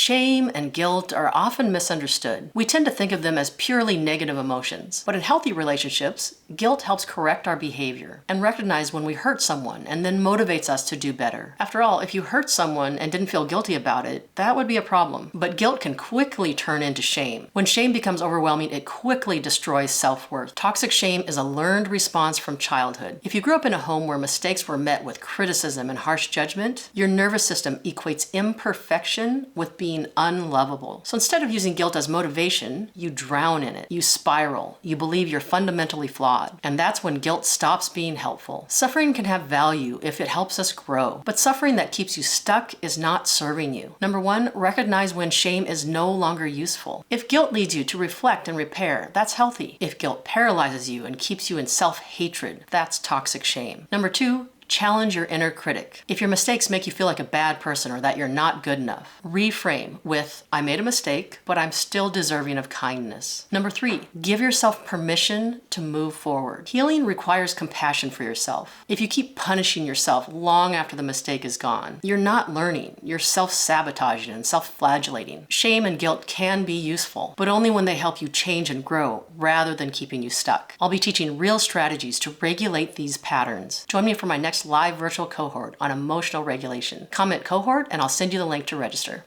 Shame and guilt are often misunderstood. We tend to think of them as purely negative emotions. But in healthy relationships, guilt helps correct our behavior and recognize when we hurt someone and then motivates us to do better. After all, if you hurt someone and didn't feel guilty about it, that would be a problem. But guilt can quickly turn into shame. When shame becomes overwhelming, it quickly destroys self-worth. Toxic shame is a learned response from childhood. If you grew up in a home where mistakes were met with criticism and harsh judgment, your nervous system equates imperfection with being unlovable. So instead of using guilt as motivation, you drown in it. You spiral. You believe you're fundamentally flawed. And that's when guilt stops being helpful. Suffering can have value if it helps us grow, but suffering that keeps you stuck is not serving you. Number one, recognize when shame is no longer useful. If guilt leads you to reflect and repair, that's healthy. If guilt paralyzes you and keeps you in self-hatred, that's toxic shame. Number two, challenge your inner critic. If your mistakes make you feel like a bad person or that you're not good enough, reframe with, I made a mistake, but I'm still deserving of kindness. Number three, give yourself permission to move forward. Healing requires compassion for yourself. If you keep punishing yourself long after the mistake is gone, you're not learning. You're self-sabotaging and self-flagellating. Shame and guilt can be useful, but only when they help you change and grow rather than keeping you stuck. I'll be teaching real strategies to regulate these patterns. Join me for my next live virtual cohort on emotional regulation. Comment cohort and I'll send you the link to register.